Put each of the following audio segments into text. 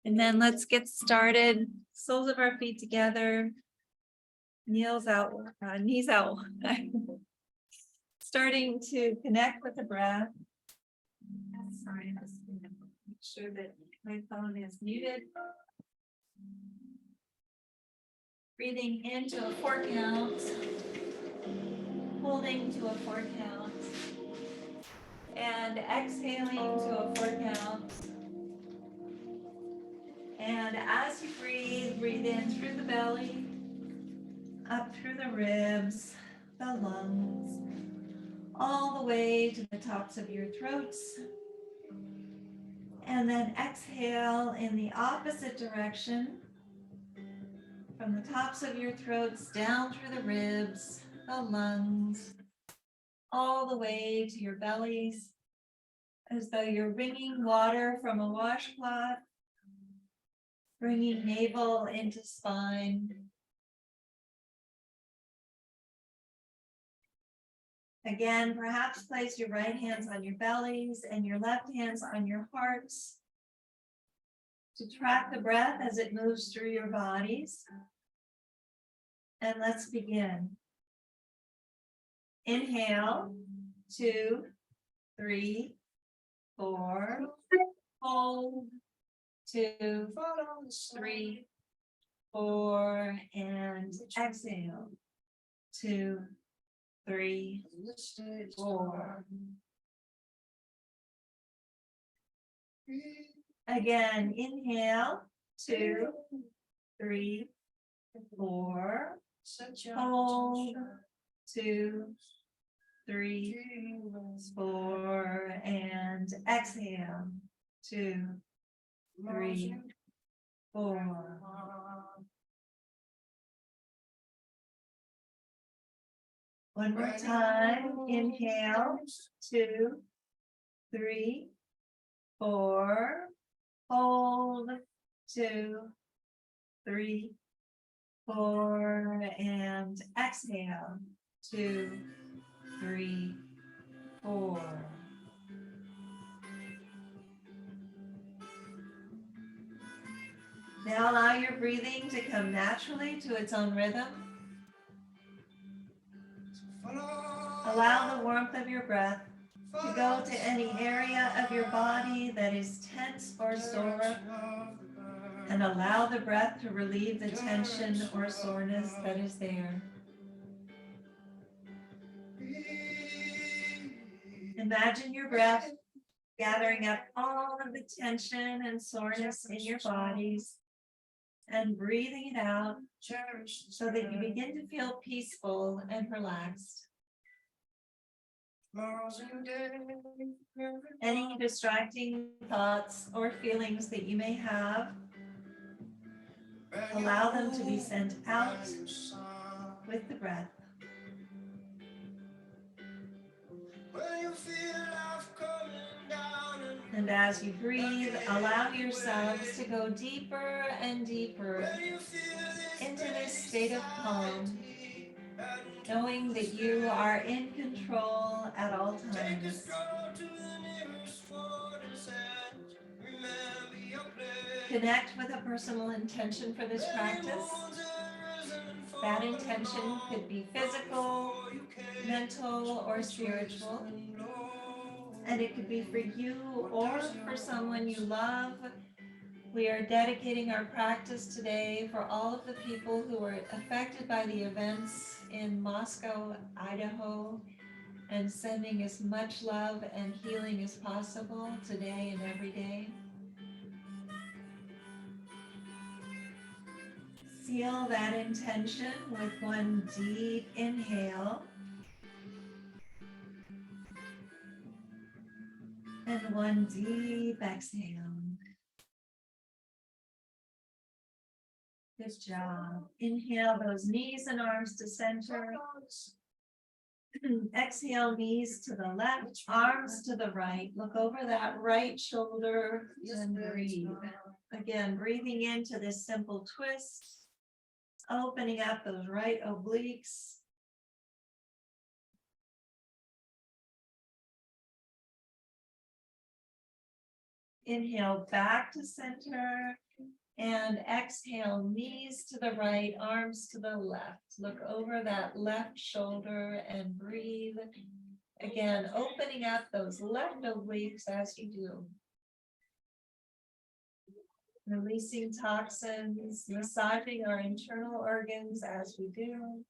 And then let's get started. Soles of our feet together. Knees out. Starting to connect with the breath. Sorry, I'm just gonna make sure that my phone is muted. Breathing into a 4 count. Holding to a 4 count. And exhaling to a 4 count. And as you breathe, breathe in through the belly, up through the ribs, the lungs, all the way to the tops of your throats. And then exhale in the opposite direction, from the tops of your throats down through the ribs, the lungs, all the way to your bellies, as though you're wringing water from a washcloth, bringing navel into spine. Again, perhaps place your right hands on your bellies and your left hands on your hearts to track the breath as it moves through your bodies. And let's begin. Inhale, 2, 3, 4. Hold, 2, 3, 4, and exhale, 2, 3, 4. Again, inhale, 2, 3, 4. Hold, 2, 3, 4, and exhale, 2, 3, 4. One more time. Inhale, 2, 3, 4. Hold, 2, 3, 4, and exhale, 2, 3, 4. Now allow your breathing to come naturally to its own rhythm. Allow the warmth of your breath to go to any area of your body that is tense or sore, and allow the breath to relieve the tension or soreness that is there. Imagine your breath gathering up all of the tension and soreness in your bodies and breathing it out so that you begin to feel peaceful and relaxed. Any distracting thoughts or feelings that you may have, allow them to be sent out with the breath. And as you breathe, allow yourselves to go deeper and deeper into this state of calm, knowing that you are in control at all times. Connect with a personal intention for this practice. That intention could be physical, mental, or spiritual. And it could be for you or for someone you love. We are dedicating our practice today for all of the people who were affected by the events in Moscow, Idaho, and sending as much love and healing as possible today and every day. Seal that intention with one deep inhale and one deep exhale. Good job. Inhale those knees and arms to center. Exhale, knees to the left, arms to the right. Look over that right shoulder and breathe. Again, breathing into this simple twist, opening up those right obliques. Inhale back to center. And exhale, knees to the right, arms to the left. Look over that left shoulder and breathe. Again, opening up those left obliques as you do. Releasing toxins, massaging our internal organs as we do.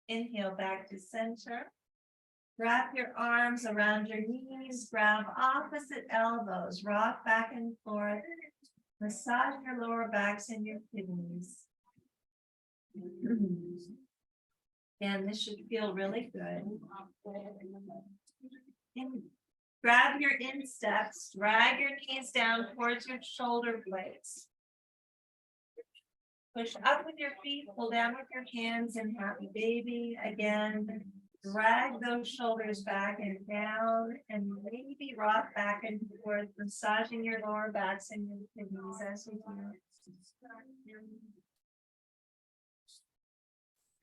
Inhale back to center. Wrap your arms around your knees, grab opposite elbows, rock back and forth. Massage your lower backs and your kidneys. And this should feel really good. And grab your insteps, drag your knees down towards your shoulder blades. Push up with your feet, pull down with your hands, and happy baby. Again, drag those shoulders back and down, and maybe rock back and forth, massaging your lower backs and your kidneys as we do.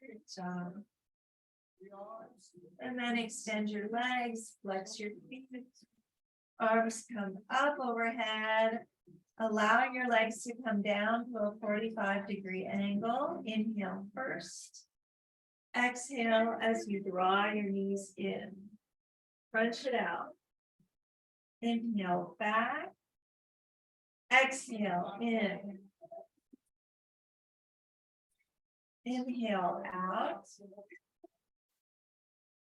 Good job. And then extend your legs, flex your feet. Arms come up overhead, allowing your legs to come down to a 45-degree angle. Inhale first. Exhale as you draw your knees in. Crunch it out. Inhale back. Exhale in. Inhale out.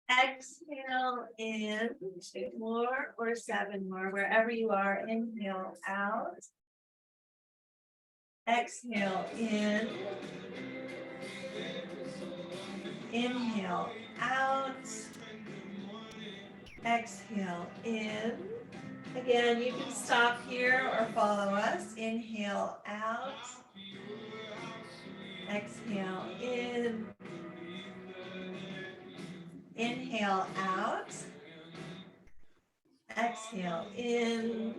Exhale in. 2 more or 7 more, wherever you are. Inhale out. Exhale in. Inhale out. Exhale in. Again, you can stop here or follow us. Inhale out. Exhale in. Inhale out. Exhale in.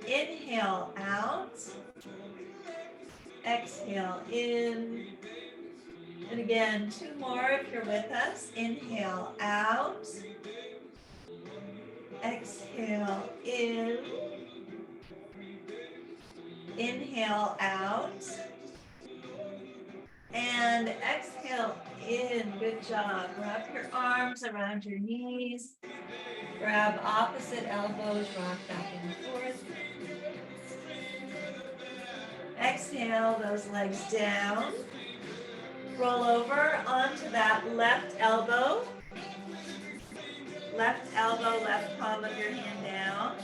Inhale out. Exhale in. And again, 2 more if you're with us. Inhale out. Exhale in. Inhale out. And exhale in. Good job. Wrap your arms around your knees. Grab opposite elbows, rock back and forth. Exhale those legs down. Roll over onto that left elbow. Left elbow, left palm of your hand down.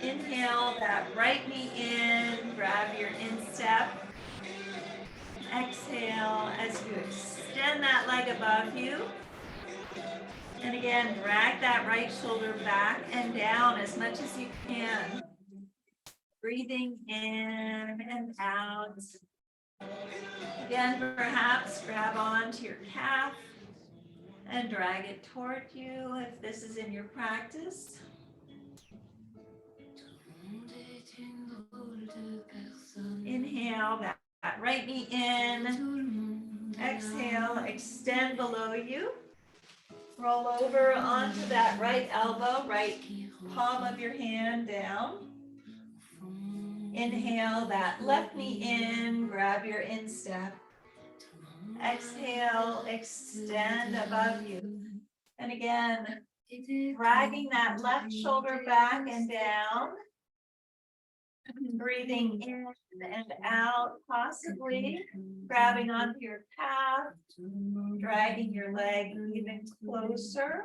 Inhale that right knee in, grab your instep. Exhale as you extend that leg above you. And again, drag that right shoulder back and down as much as you can. Breathing in and out. Again, perhaps grab onto your calf and drag it toward you if this is in your practice. Inhale that right knee in. Exhale, extend below you. Roll over onto that right elbow, right palm of your hand down. Inhale that left knee in, grab your instep. Exhale, extend above you. And again, dragging that left shoulder back and down. Breathing in and out, possibly grabbing onto your calf, dragging your leg even closer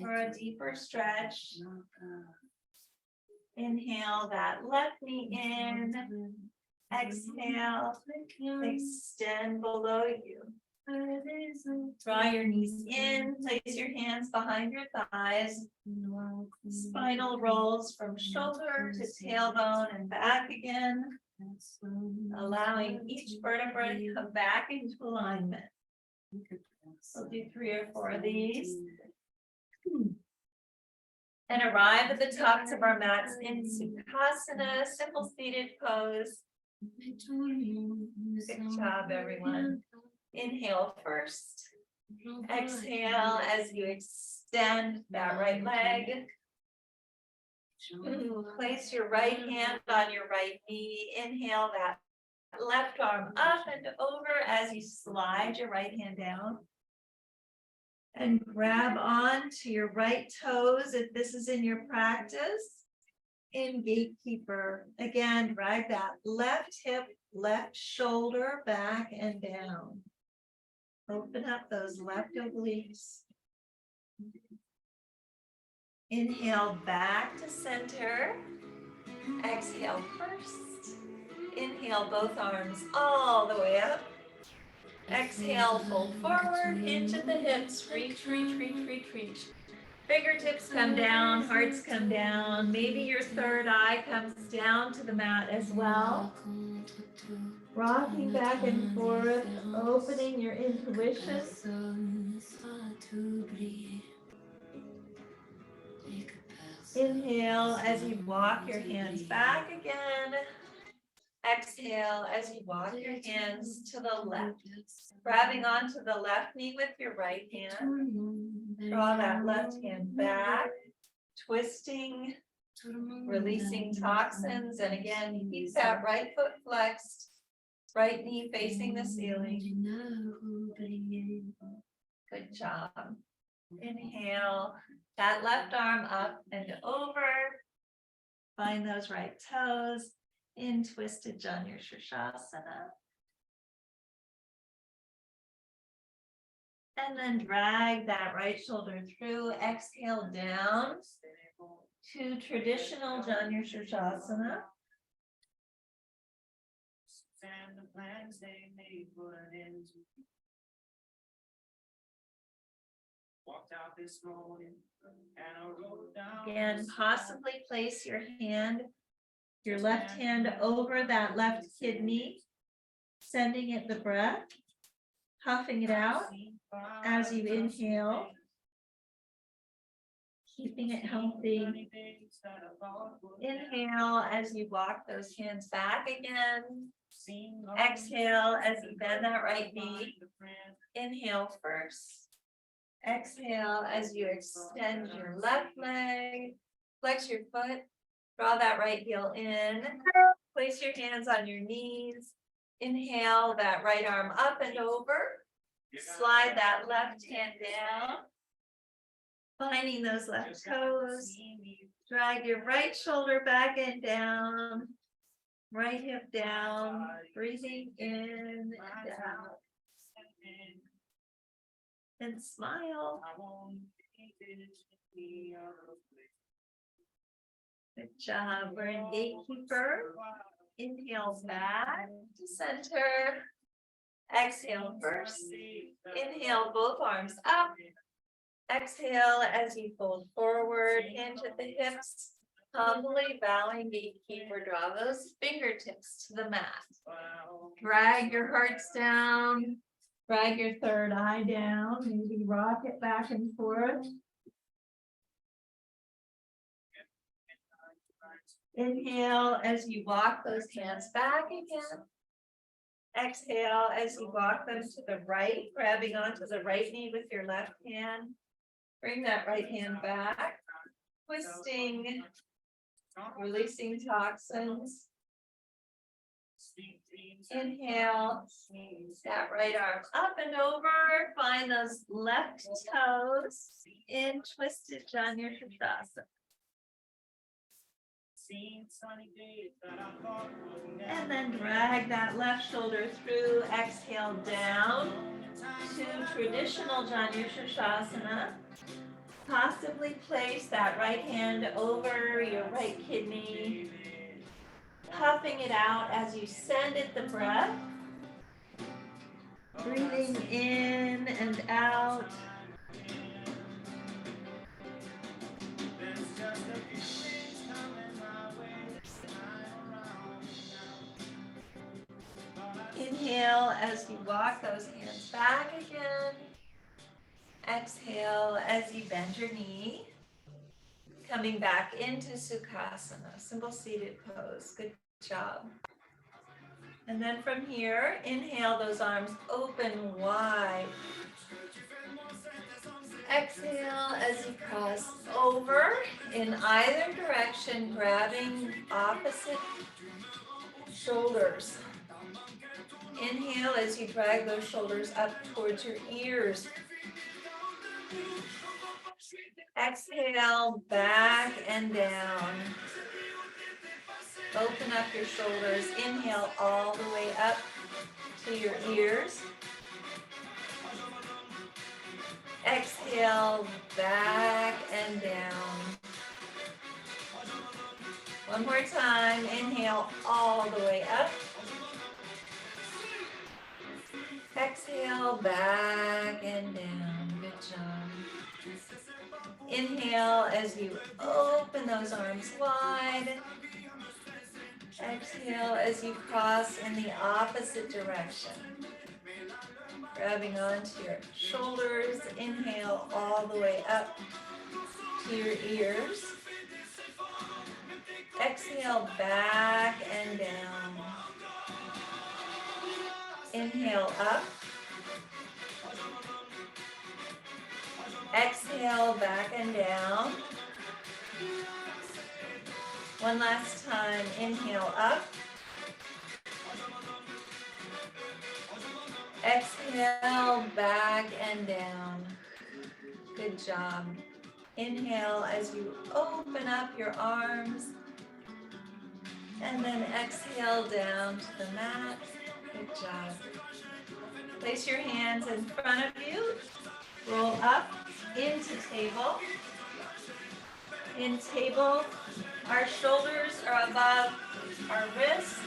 for a deeper stretch. Inhale that left knee in. Exhale, extend below you. Draw your knees in, place your hands behind your thighs. Spinal rolls from shoulder to tailbone and back again. Allowing each vertebra to come back into alignment. We'll do 3 or 4 of these. And arrive at the tops of our mats in Sukhasana, simple seated pose. Good job, everyone. Inhale first. Exhale as you extend that right leg. Place your right hand on your right knee. Inhale that left arm up and over as you slide your right hand down. And grab on to your right toes if this is in your practice. In gatekeeper, again, drag that left hip, left shoulder back and down. Open up those left obliques. Inhale back to center. Exhale first. Inhale both arms all the way up. Exhale, fold forward, hinge at the hips, reach, reach, reach, reach, reach. Fingertips come down, hearts come down. Maybe your third eye comes down to the mat as well. Rocking back and forth, opening your intuition. Inhale as you walk your hands back again. Exhale as you walk your hands to the left. Grabbing onto the left knee with your right hand. Draw that left hand back. Twisting, releasing toxins. And again, keep that right foot flexed. Right knee facing the ceiling. Good job. Inhale, that left arm up and over. Find those right toes in twisted Janu Shirshasana. And then drag that right shoulder through. Exhale down to traditional Janu Shirshasana. Again, possibly place your left hand over that left kidney, sending it the breath, puffing it out as you inhale, keeping it healthy. Inhale as you walk those hands back again. Exhale as you bend that right knee. Inhale first. Exhale as you extend your left leg. Flex your foot. Draw that right heel in. Place your hands on your knees. Inhale that right arm up and over. Slide that left hand down. Finding those left toes. Drag your right shoulder back and down. Right hip down. Breathing in and out. And smile. Good job. We're in gatekeeper. Inhale back to center. Exhale first. Inhale both arms up. Exhale as you fold forward, hinge at the hips. Humbly bowing gatekeeper, draw those fingertips to the mat. Drag your hearts down. Drag your third eye down. Maybe rock it back and forth. Inhale as you walk those hands back again. Exhale as you walk them to the right, grabbing onto the right knee with your left hand. Bring that right hand back. Twisting, releasing toxins. Inhale, that right arm up and over. Find those left toes in twisted Janu Shirshasana. And then drag that left shoulder through. Exhale down to traditional Janu Shirshasana. Possibly place that right hand over your right kidney. Puffing it out as you send it the breath. Breathing in and out. Inhale as you walk those hands back again. Exhale as you bend your knee. Coming back into Sukhasana, simple seated pose. Good job. And then from here, inhale those arms open wide. Exhale as you cross over in either direction, grabbing opposite shoulders. Inhale as you drag those shoulders up towards your ears. Exhale, back and down. Open up your shoulders. Inhale all the way up to your ears. Exhale, back and down. One more time. Inhale all the way up. Exhale, back and down. Good job. Inhale as you open those arms wide. Exhale as you cross in the opposite direction. Grabbing onto your shoulders. Inhale all the way up to your ears. Exhale, back and down. Inhale up. Exhale, back and down. One last time. Inhale up. Exhale, back and down. Good job. Inhale as you open up your arms. And then exhale down to the mat. Good job. Place your hands in front of you. Roll up into table. In table, our shoulders are above our wrists.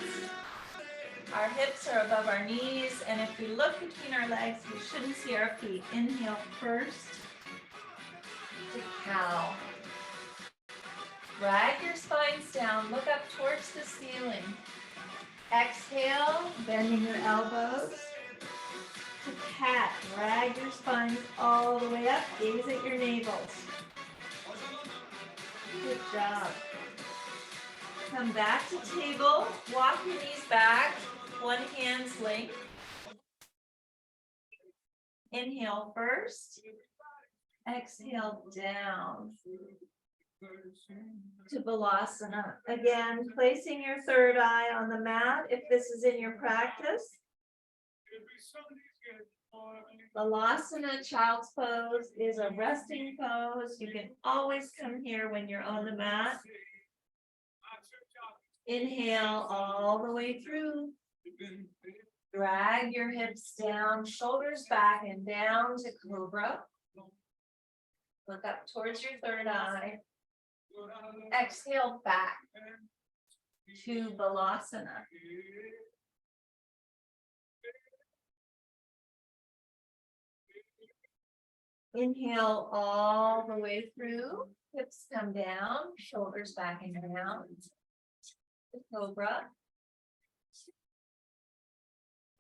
Our hips are above our knees. And if we look between our legs, we shouldn't see our feet. Inhale first to cow. Drag your spines down. Look up towards the ceiling. Exhale, bending your elbows. To cat, drag your spines all the way up. Gaze at your navels. Good job. Come back to table. Walk your knees back. One hand's length. Inhale first. Exhale down to Balasana. Again, placing your third eye on the mat if this is in your practice. Balasana, child's pose, is a resting pose. You can always come here when you're on the mat. Inhale all the way through. Drag your hips down, shoulders back and down to Cobra. Look up towards your third eye. Exhale back to Balasana. Inhale all the way through. Hips come down, shoulders back and down. To Cobra.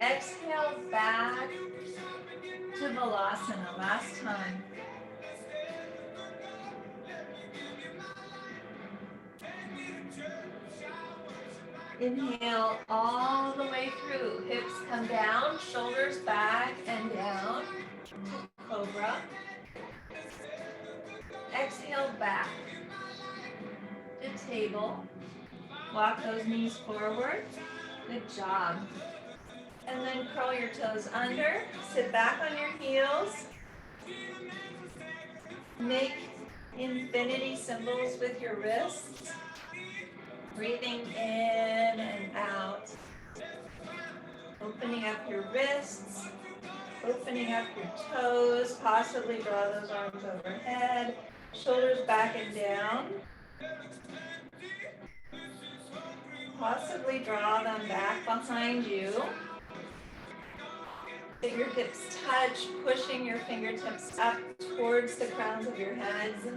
Exhale back to Balasana. Last time. Inhale all the way through. Hips come down, shoulders back and down. To Cobra. Exhale back to table. Walk those knees forward. Good job. And then curl your toes under. Sit back on your heels. Make infinity symbols with your wrists. Breathing in and out. Opening up your wrists. Opening up your toes. Possibly draw those arms overhead. Shoulders back and down. Possibly draw them back behind you. Fingertips touch, pushing your fingertips up towards the crowns of your heads.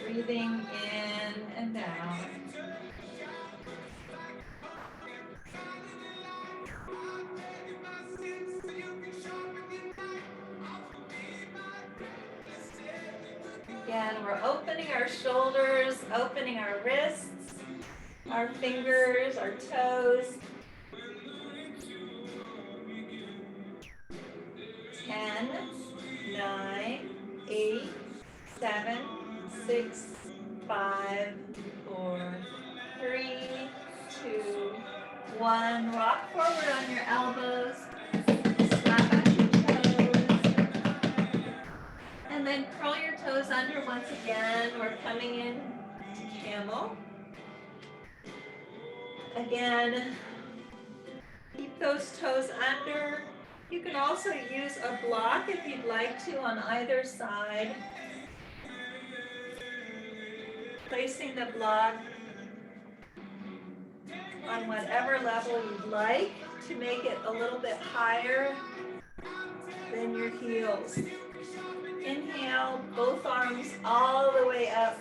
Breathing in and out. Again, we're opening our shoulders, opening our wrists, our fingers, our toes. 10, 9, 8, 7, 6, 5, 4, 3, 2, 1. Rock forward on your elbows. Snap out your toes. And then curl your toes under once again. We're coming in to camel. Again, keep those toes under. You can also use a block if you'd like to on either side. Placing the block on whatever level you'd like to make it a little bit higher than your heels. Inhale, both arms all the way up.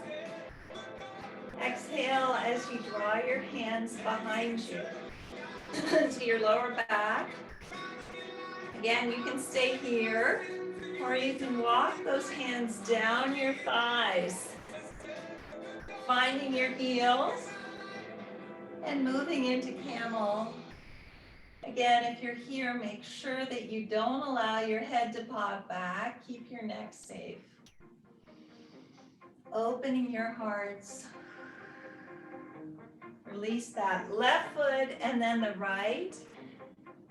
Exhale as you draw your hands behind you to your lower back. Again, you can stay here, or you can walk those hands down your thighs, finding your heels and moving into camel. Again, if you're here, make sure that you don't allow your head to pop back. Keep your neck safe. Opening your hearts. Release that left foot and then the right.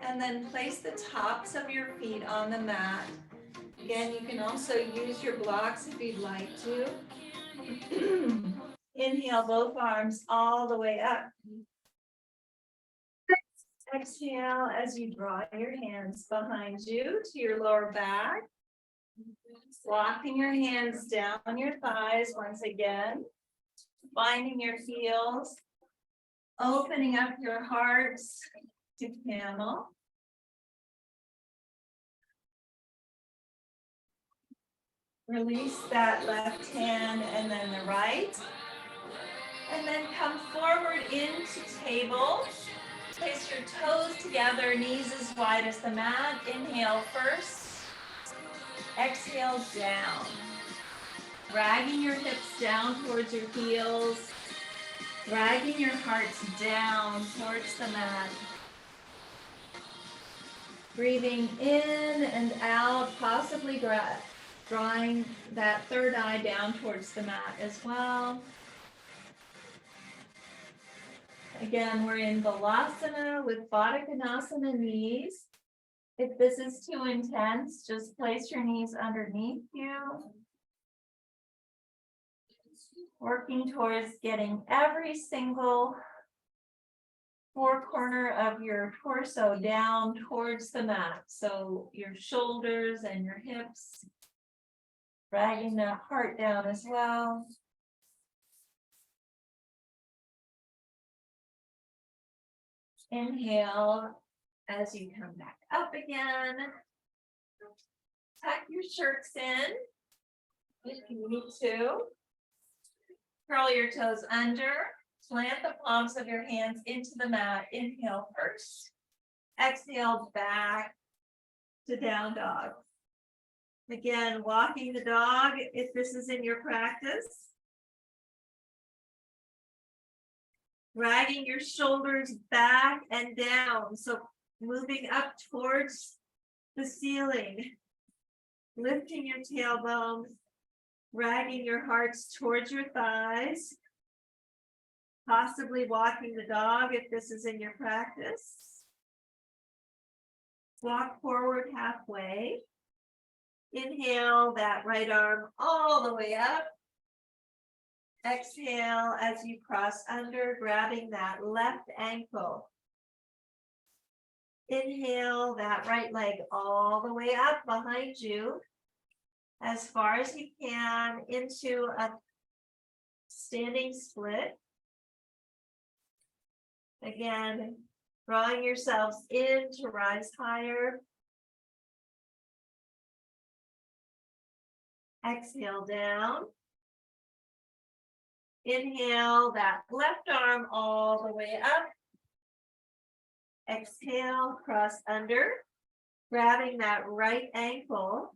And then place the tops of your feet on the mat. Again, you can also use your blocks if you'd like to. Inhale, both arms all the way up. Exhale as you draw your hands behind you to your lower back. Walking your hands down your thighs once again. Finding your heels. Opening up your hearts to camel. Release that left hand and then the right. And then come forward into table. Place your toes together, knees as wide as the mat. Inhale first. Exhale down. Dragging your hips down towards your heels. Dragging your hearts down towards the mat. Breathing in and out, possibly drawing that third eye down towards the mat as well. Again, we're in Balasana with Baddha Konasana knees. If this is too intense, just place your knees underneath you. Working towards getting every single four corner of your torso down towards the mat. So your shoulders and your hips, dragging the heart down as well. Inhale as you come back up again. Tuck your shirts in if you need to. Curl your toes under. Plant the palms of your hands into the mat. Inhale first. Exhale back to down dog. Again, walking the dog if this is in your practice. Dragging your shoulders back and down. So moving up towards the ceiling. Lifting your tailbone. Dragging your hearts towards your thighs. Possibly walking the dog if this is in your practice. Walk forward halfway. Inhale that right arm all the way up. Exhale as you cross under, grabbing that left ankle. Inhale that right leg all the way up behind you, as far as you can, into a standing split. Again, drawing yourselves in to rise higher. Exhale down. Inhale that left arm all the way up. Exhale, cross under, grabbing that right ankle.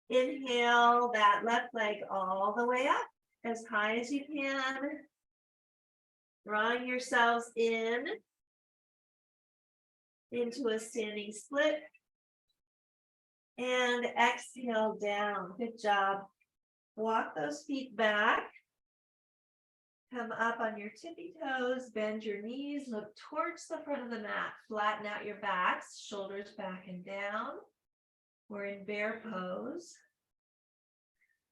Inhale that left leg all the way up, as high as you can. Drawing yourselves in into a standing split. And exhale down. Good job. Walk those feet back. Come up on your tippy toes, bend your knees, look towards the front of the mat, flatten out your backs, shoulders back and down. We're in bear pose.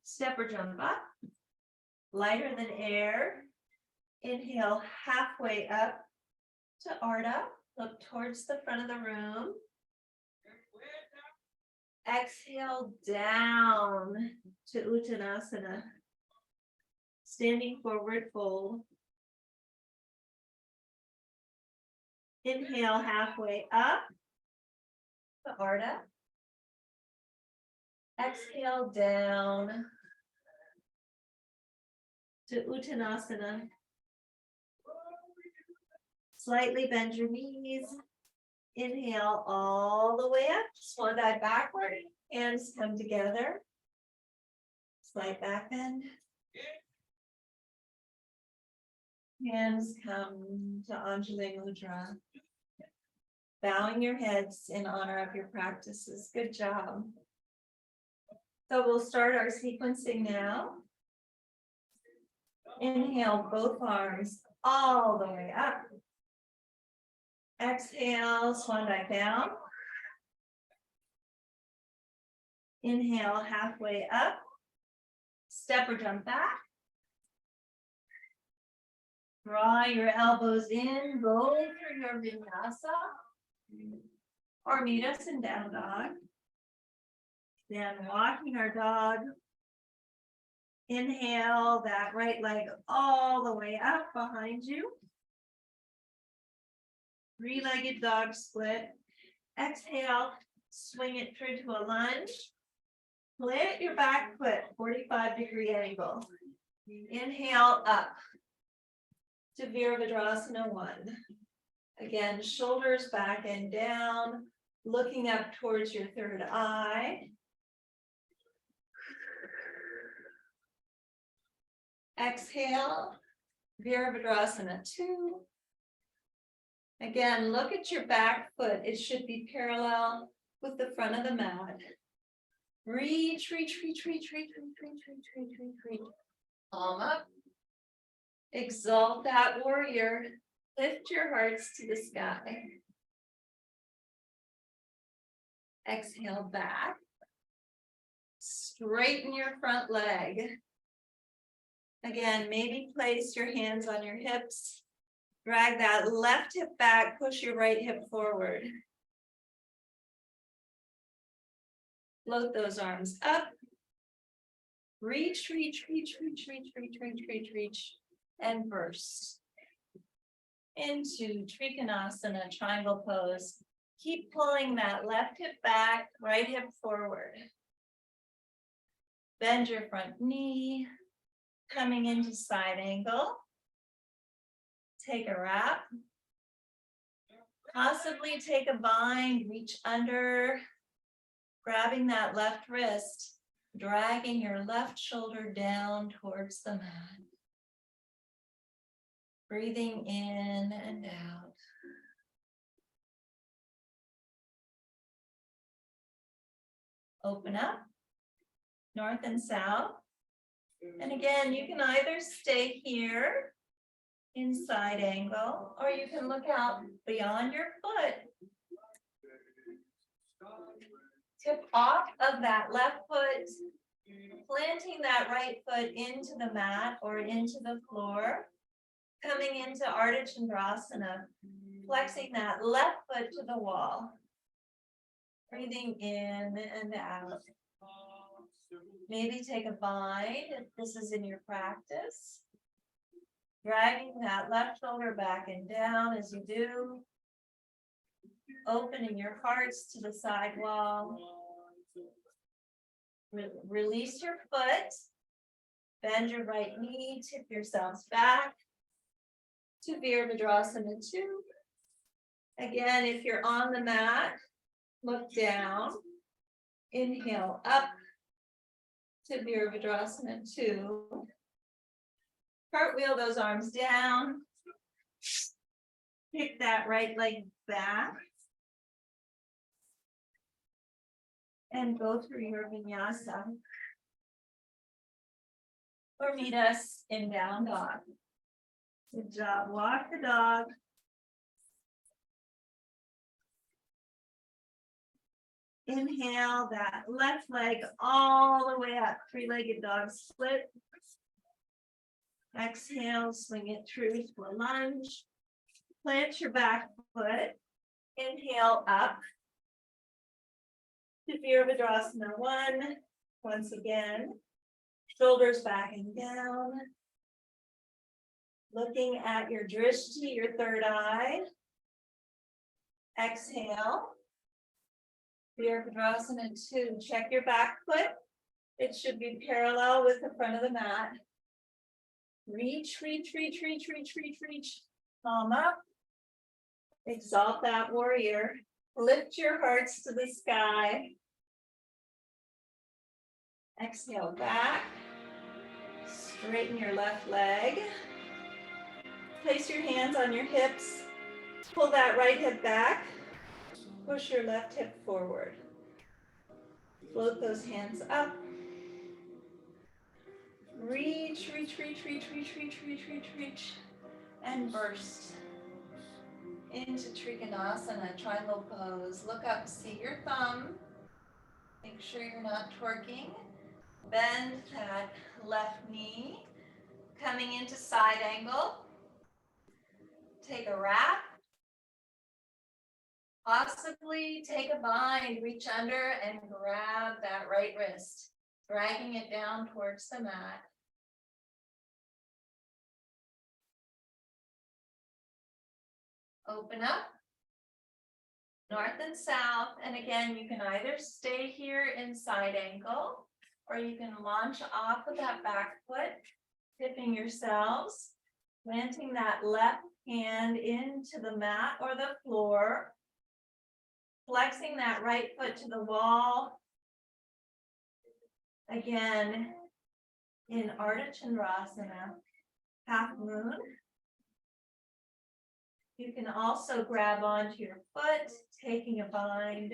Step or jump up, lighter than air. Inhale halfway up to Ardha, look towards the front of the room. Exhale down to Uttanasana. Standing forward fold. Inhale halfway up to Ardha. Exhale down to Uttanasana. Slightly bend your knees. Inhale all the way up. Swan dive backward. Hands come together. Slight back bend. Hands come to Anjali Mudra. Bowing your heads in honor of your practices. Good job. So we'll start our sequencing now. Inhale both arms all the way up. Exhale, swan dive down. Inhale halfway up. Step or jump back. Draw your elbows in, go through your vinyasa. Or meet us in down dog. Then walking our dog. Inhale that right leg all the way up behind you. Three-legged dog split. Exhale, swing it through to a lunge. Plant your back foot, 45-degree angle. Inhale up to Virabhadrasana 1. Again, shoulders back and down, looking up towards your third eye. Exhale, Virabhadrasana 2. Again, look at your back foot. It should be parallel with the front of the mat. Reach, reach, reach, reach, reach, reach, reach, reach, reach, reach, reach. Palm up. Exalt that warrior. Lift your hearts to the sky. Exhale back. Straighten your front leg. Again, maybe place your hands on your hips. Drag that left hip back, push your right hip forward. Float those arms up. Reach, reach, reach, reach, reach, reach, reach, reach, reach, and burst. Into Trikonasana, triangle pose. Keep pulling that left hip back, right hip forward. Bend your front knee, coming into side angle. Take a wrap. Possibly take a bind, reach under, grabbing that left wrist, dragging your left shoulder down towards the mat. Breathing in and out. Open up, north and south. And again, you can either stay here in side angle, or you can look out beyond your foot. Tip off of that left foot, planting that right foot into the mat or into the floor, coming into Ardha Chandrasana, flexing that left foot to the wall. Breathing in and out. Maybe take a bind if this is in your practice. Dragging that left shoulder back and down as you do. Opening your hearts to the side wall. Release your foot. Bend your right knee, tip yourselves back to Virabhadrasana 2. Again, if you're on the mat, look down. Inhale up to Virabhadrasana 2. Cartwheel those arms down. Kick that right leg back. and go through your vinyasa. Or meet us in down dog. Good job. Walk the dog. Inhale that left leg all the way up, three-legged dog split. Exhale, swing it through to a lunge. Plant your back foot. Inhale up to Virabhadrasana 1. Once again, shoulders back and down. Looking at your drishti, your third eye. Exhale. Virabhadrasana 2. Check your back foot. It should be parallel with the front of the mat. Reach, reach, reach, reach, reach, reach, reach. Palm up. Exalt that warrior. Lift your hearts to the sky. Exhale back. Straighten your left leg. Place your hands on your hips. Pull that right hip back. Push your left hip forward. Float those hands up. Reach, reach, reach, reach, reach, reach, reach, reach, reach. And burst into Trikonasana, triangle pose. Look up, see your thumb. Make sure you're not twerking. Bend that left knee. Coming into side angle. Take a wrap. Possibly take a bind, reach under and grab that right wrist, dragging it down towards the mat. Open up, north and south, and again, you can either stay here in side angle, or you can launch off of that back foot, tipping yourselves, planting that left hand into the mat or the floor, flexing that right foot to the wall. Again, in Ardha Chandrasana, half moon. You can also grab onto your foot, taking a bind,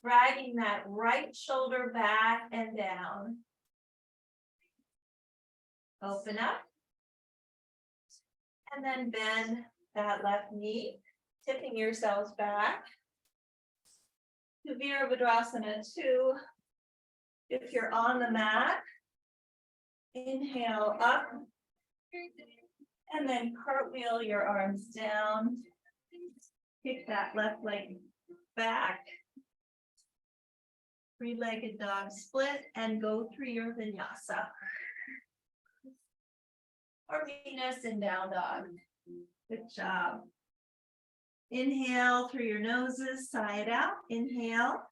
dragging that right shoulder back and down. Open up. And then bend that left knee, tipping yourselves back. To Virabhadrasana 2. If you're on the mat, inhale up. And then cartwheel your arms down. Kick that left leg back. Three-legged dog split and go through your vinyasa. Or meet us in down dog. Good job. Inhale through your noses, sigh it out. Inhale.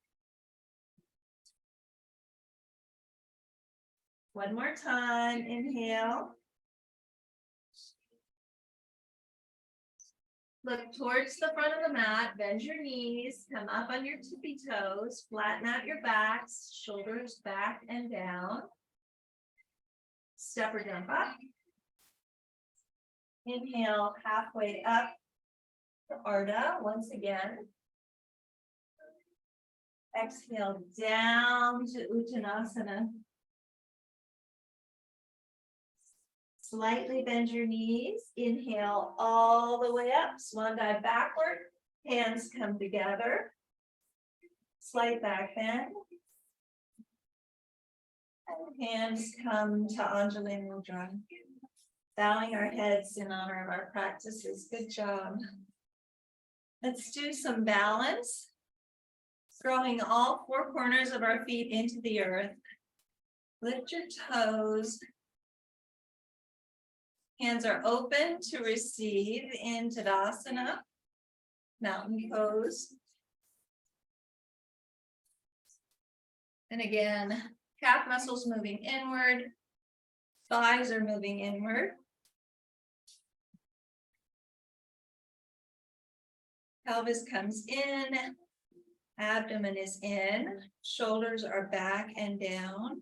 One more time. Inhale. Look towards the front of the mat, bend your knees, come up on your tippy toes, flatten out your backs, shoulders back and down. Step or jump up. Inhale, halfway up to Ardha once again. Exhale down to Uttanasana. Slightly bend your knees. Inhale all the way up. Swan dive backward. Hands come together. Slight back bend. And hands come to Anjali Mudra. Bowing our heads in honor of our practices. Good job. Let's do some balance. Throwing all four corners of our feet into the earth. Lift your toes. Hands are open to receive in Tadasana, mountain pose. And again, calf muscles moving inward, thighs are moving inward. Pelvis comes in, abdomen is in, shoulders are back and down.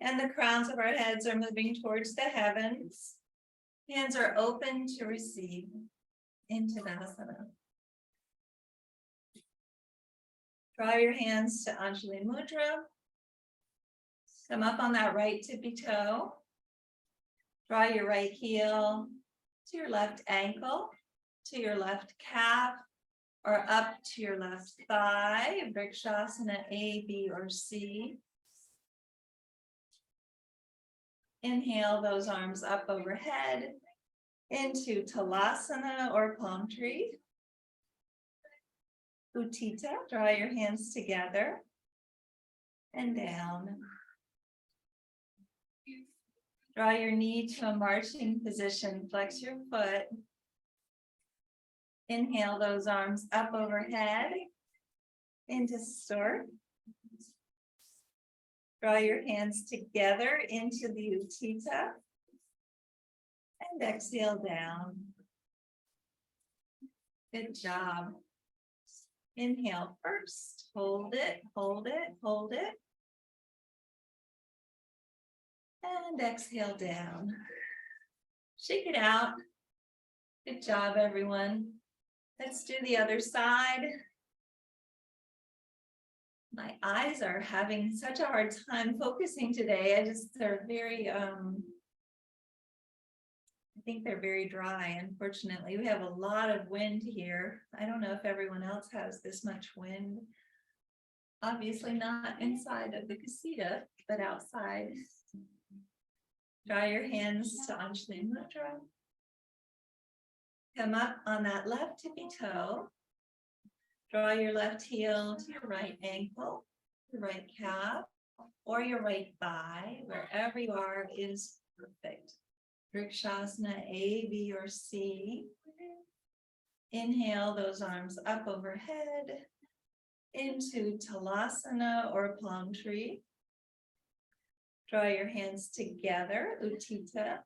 And the crowns of our heads are moving towards the heavens. Hands are open to receive into Tadasana. Draw your hands to Anjali Mudra. Come up on that right tippy toe. Draw your right heel to your left ankle, to your left calf, or up to your left thigh, Vrikshasana A, B, or C. Inhale those arms up overhead into Talasana or palm tree. Utthita, draw your hands together and down. Draw your knee to a marching position, flex your foot. Inhale those arms up overhead into stork. Draw your hands together into the Utthita and exhale down. Good job. Inhale first, hold it, hold it, hold it. And exhale down. Shake it out. Good job, everyone. Let's do the other side. My eyes are having such a hard time focusing today. They're very, I think they're very dry, unfortunately. We have a lot of wind here. I don't know if everyone else has this much wind. Obviously not inside of the casita, but outside. Draw your hands to Anjali Mudra. Come up on that left tippy toe. Draw your left heel to your right ankle, your right calf, or your right thigh. Wherever you are is perfect. Vrikshasana A, B, or C. Inhale those arms up overhead into Talasana or palm tree. Draw your hands together, Utthita.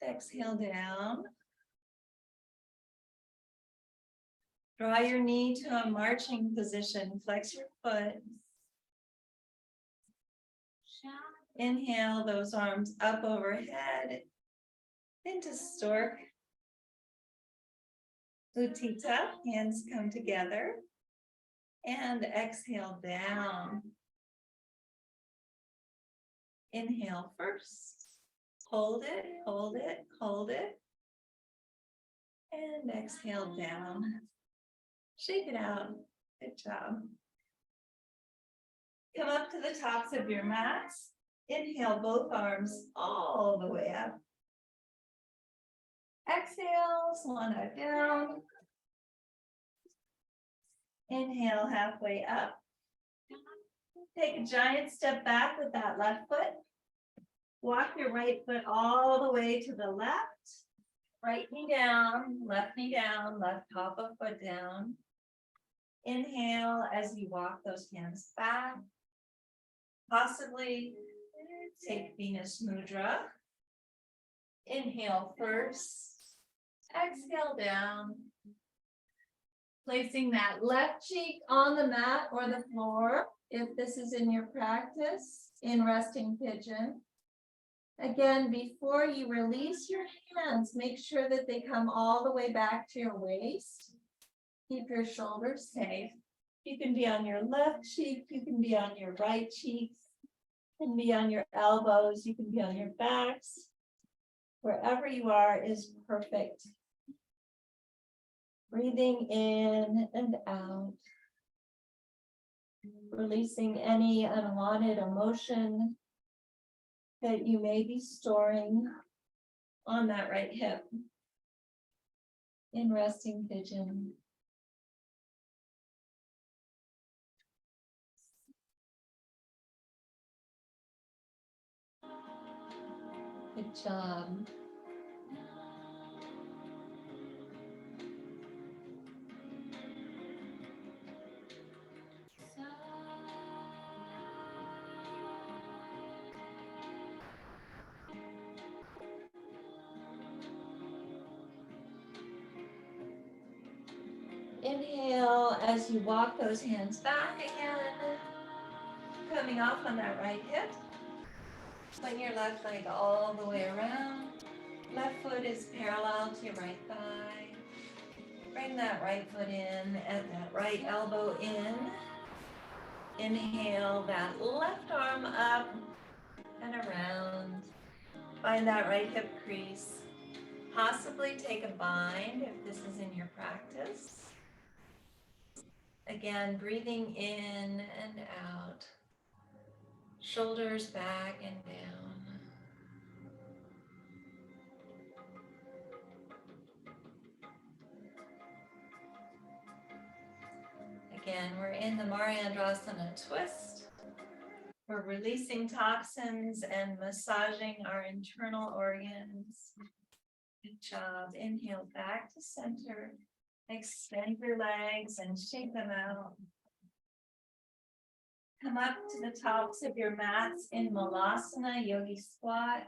Exhale down. Draw your knee to a marching position. Flex your foot. Inhale those arms up overhead into stork. Utthita, hands come together. And exhale down. Inhale first. Hold it, hold it, hold it. And exhale down. Shake it out. Good job. Come up to the tops of your mats. Inhale both arms all the way up. Exhale, swan dive down. Inhale halfway up. Take a giant step back with that left foot. Walk your right foot all the way to the left. Right knee down, left top of foot down. Inhale as you walk those hands back. Possibly take Venus Mudra. Inhale first. Exhale down. Placing that left cheek on the mat or the floor, if this is in your practice, in resting pigeon. Again, before you release your hands, make sure that they come all the way back to your waist. Keep your shoulders safe. You can be on your left cheek, you can be on your right cheek, you can be on your elbows, you can be on your backs. Wherever you are is perfect. Breathing in and out. Releasing any unwanted emotion that you may be storing on that right hip in resting pigeon. Good job. Inhale as you walk those hands back again, coming off on that right hip. Swing your left leg all the way around. Left foot is parallel to your right thigh. Bring that right foot in and that right elbow in. Inhale that left arm up and around. Find that right hip crease. Possibly take a bind if this is in your practice. Again, breathing in and out. Shoulders back and down. Again, we're in the Mariandrasana twist. We're releasing toxins and massaging our internal organs. Good job. Inhale back to center. Extend your legs and shake them out. Come up to the tops of your mats in Malasana, yogi squat.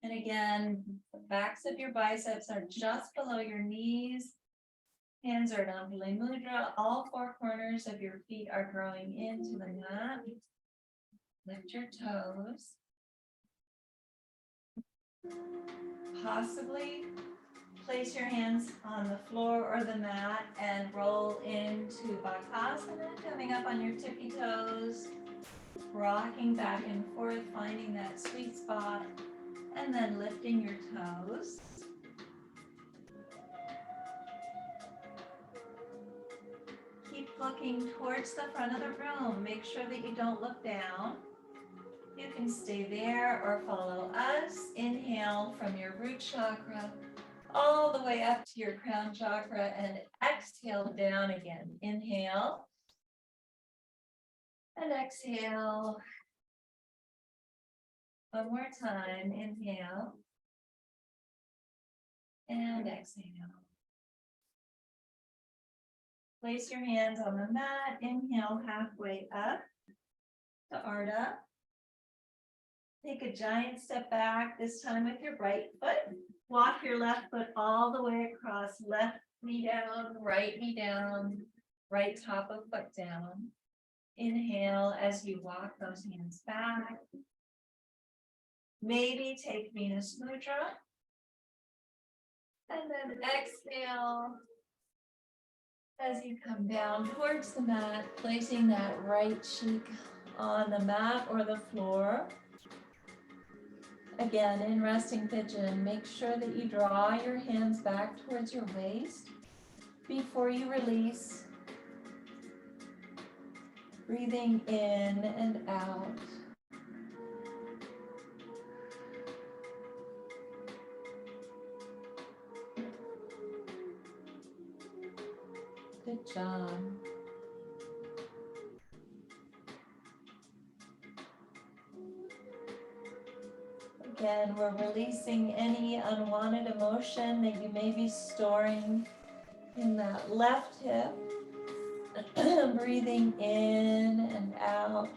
And again, the backs of your biceps are just below your knees. Hands are in Anjali Mudra. All four corners of your feet are growing into the mat. Lift your toes. Possibly place your hands on the floor or the mat and roll into Bakasana, coming up on your tippy toes, rocking back and forth, finding that sweet spot, and then lifting your toes. Keep looking towards the front of the room. Make sure that you don't look down. You can stay there or follow us. Inhale from your root chakra all the way up to your crown chakra and exhale down again. Inhale and exhale. One more time. Inhale and exhale. Place your hands on the mat. Inhale halfway up to Ardha. Take a giant step back, this time with your right foot. Walk your left foot all the way across. Left knee down, right top of foot down. Inhale as you walk those hands back. Maybe take Venus Mudra. And then exhale as you come down towards the mat, placing that right cheek on the mat or the floor. Again, in resting pigeon, make sure that you draw your hands back towards your waist before you release. Breathing in and out. Good job. Again, we're releasing any unwanted emotion that you may be storing in that left hip. Breathing in and out.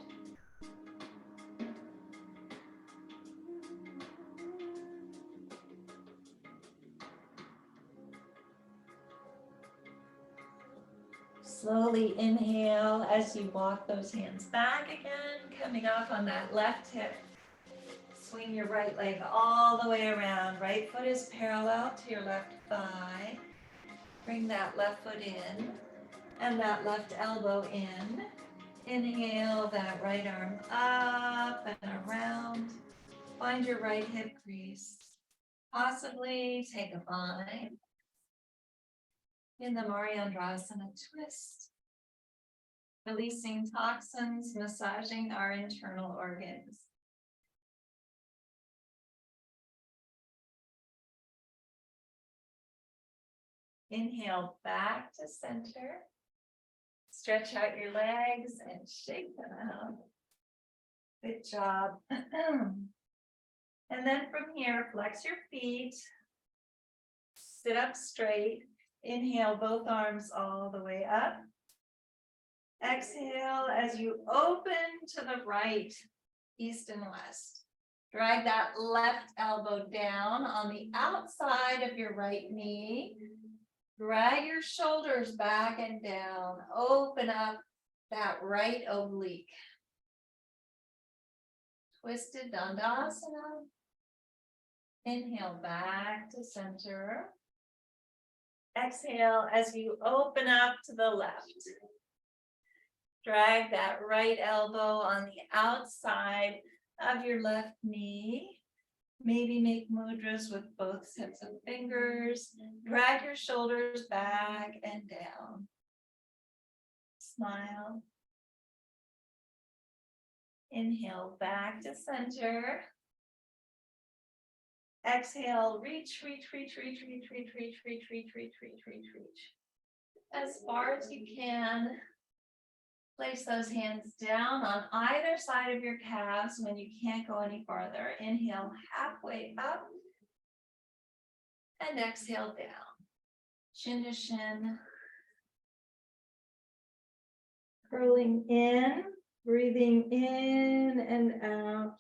Slowly inhale as you walk those hands back again, coming up on that left hip. Swing your right leg all the way around. Right foot is parallel to your left thigh. Bring that left foot in and that left elbow in. Inhale that right arm up and around. Find your right hip crease. Possibly take a bind in the Mariandrasana twist. Releasing toxins, massaging our internal organs. Inhale back to center. Stretch out your legs and shake them out. Good job. And then from here, flex your feet. Sit up straight. Inhale both arms all the way up. Exhale as you open to the right, east and west. Drag that left elbow down on the outside of your right knee. Drag your shoulders back and down. Open up that right oblique. Twisted Dandasana. Inhale back to center. Exhale as you open up to the left. Drag that right elbow on the outside of your left knee. Maybe make mudras with both sets of fingers. Drag your shoulders back and down. Smile. Inhale back to center. Exhale, reach, reach, reach, reach, reach, reach, reach, reach, reach, reach, reach, reach, reach. As far as you can. Place those hands down on either side of your calves when you can't go any farther. Inhale halfway up and exhale down. Shin to shin. Curling in, breathing in and out.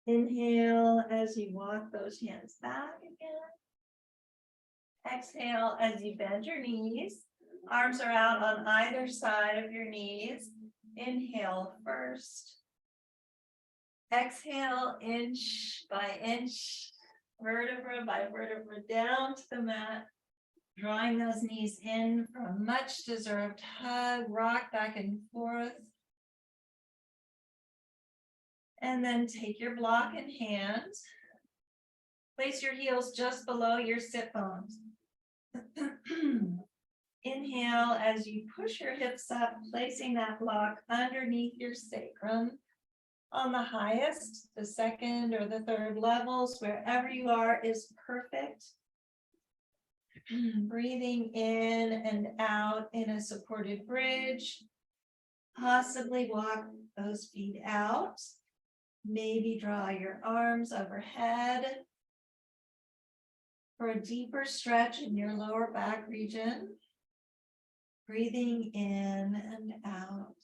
Inhale as you walk those hands back again. Exhale as you bend your knees. Arms are out on either side of your knees. Inhale first. Exhale inch by inch, vertebra by vertebra down to the mat. Drawing those knees in for a much deserved hug. Rock back and forth. And then take your block in hand. Place your heels just below your sit bones. Inhale as you push your hips up, placing that block underneath your sacrum. On the highest, the second or the third levels, wherever you are is perfect. Breathing in and out in a supported bridge. Possibly walk those feet out. Maybe draw your arms overhead for a deeper stretch in your lower back region. Breathing in and out.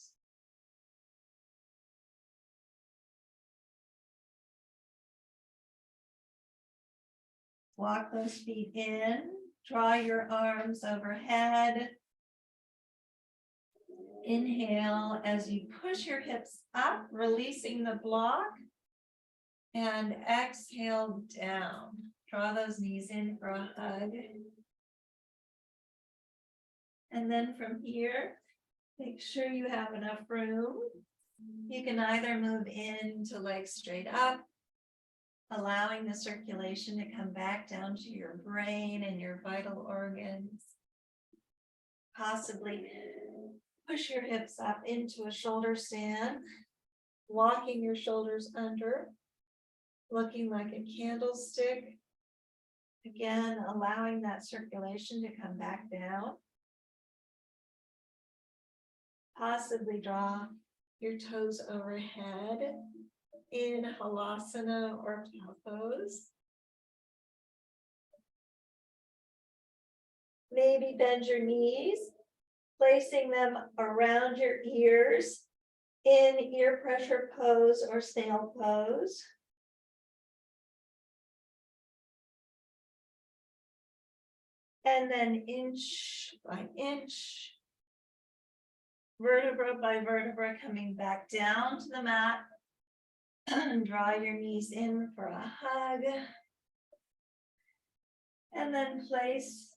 Walk those feet in. Draw your arms overhead. Inhale as you push your hips up, releasing the block. And exhale down. Draw those knees in for a hug. And then from here, make sure you have enough room. You can either move in to legs straight up, allowing the circulation to come back down to your brain and your vital organs. Possibly push your hips up into a shoulder stand, walking your shoulders under, looking like a candlestick. Again, allowing that circulation to come back down. Possibly draw your toes overhead in halasana or cow pose. Maybe bend your knees, placing them around your ears in ear pressure pose or snail pose. And then inch by inch, vertebra by vertebra, coming back down to the mat. Draw your knees in for a hug. And then place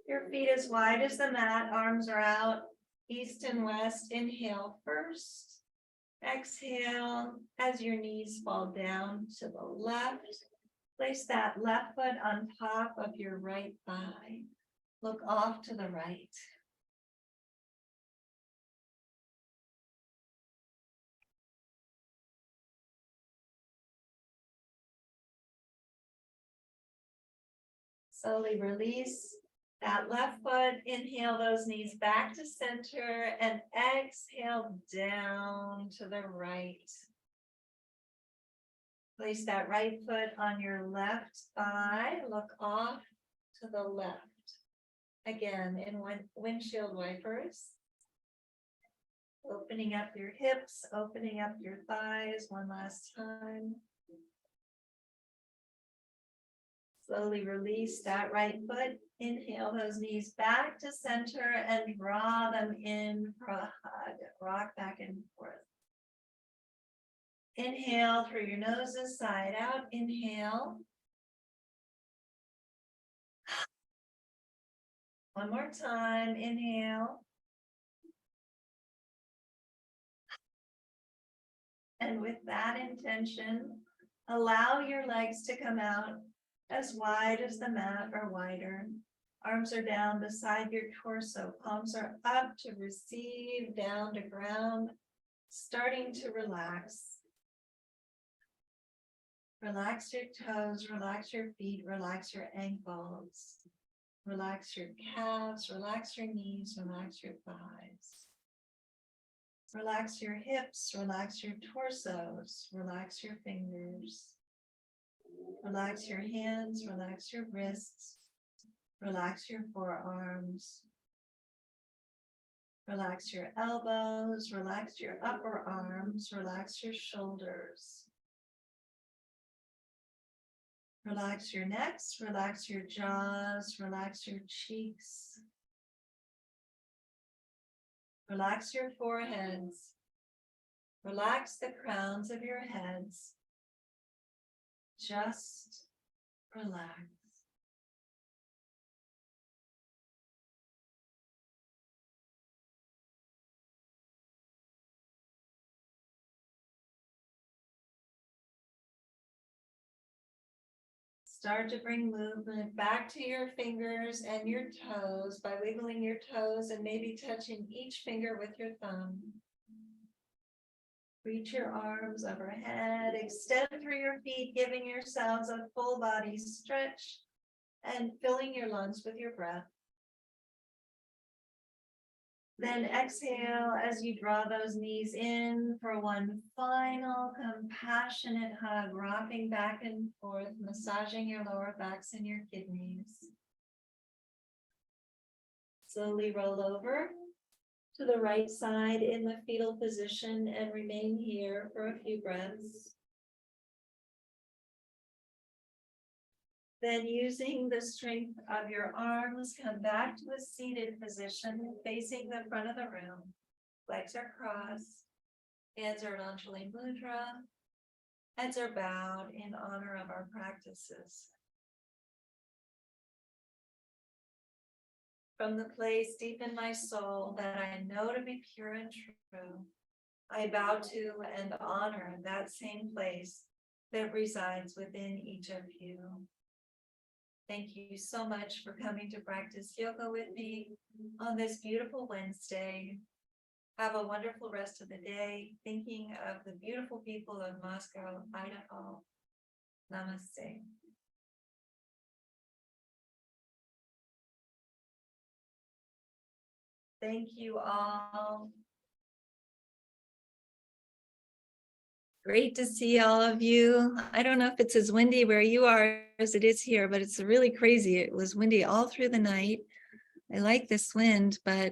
your feet as wide as the mat, arms are out, east and west. Inhale first. Exhale as your knees fall down to the left. Place that left foot on top of your right thigh. Look off to the right. Slowly release that left foot. Inhale those knees back to center and exhale down to the right. Place that right foot on your left thigh. Look off to the left. Again, in windshield wipers. Opening up your hips, opening up your thighs one last time. Slowly release that right foot. Inhale those knees back to center and draw them in for a hug. Rock back and forth. Inhale through your noses, side out. Inhale. One more time. Inhale. And with that intention, allow your legs to come out as wide as the mat or wider. Arms are down beside your torso. Palms are up to receive, down to ground, starting to relax. Relax your toes, relax your feet, relax your ankles, relax your calves, relax your knees, relax your thighs. Relax your hips, relax your torsos, relax your fingers. Relax your hands, relax your wrists, relax your forearms. Relax your elbows, relax your upper arms, relax your shoulders. Relax your necks, relax your jaws, relax your cheeks. Relax your foreheads. Relax the crowns of your heads. Just relax. Start to bring movement back to your fingers and your toes by wiggling your toes and maybe touching each finger with your thumb. Reach your arms overhead, extend through your feet, giving yourselves a full body stretch and filling your lungs with your breath. Then exhale as you draw those knees in for one final compassionate hug, rocking back and forth, massaging your lower backs and your kidneys. Slowly roll over to the right side in the fetal position and remain here for a few breaths. Then using the strength of your arms, come back to a seated position facing the front of the room. Legs are crossed, hands are in Anjali Mudra, heads are bowed in honor of our practices. From the place deep in my soul that I know to be pure and true, I bow to and honor that same place that resides within each of you. Thank you so much for coming to practice yoga with me on this beautiful Wednesday. Have a wonderful rest of the day, thinking of the beautiful people of Moscow, Idaho. Namaste. Thank you all. Great to see all of you. I don't know if it's as windy where you are as it is here, but it's really crazy. It was windy all through the night. I like this wind, but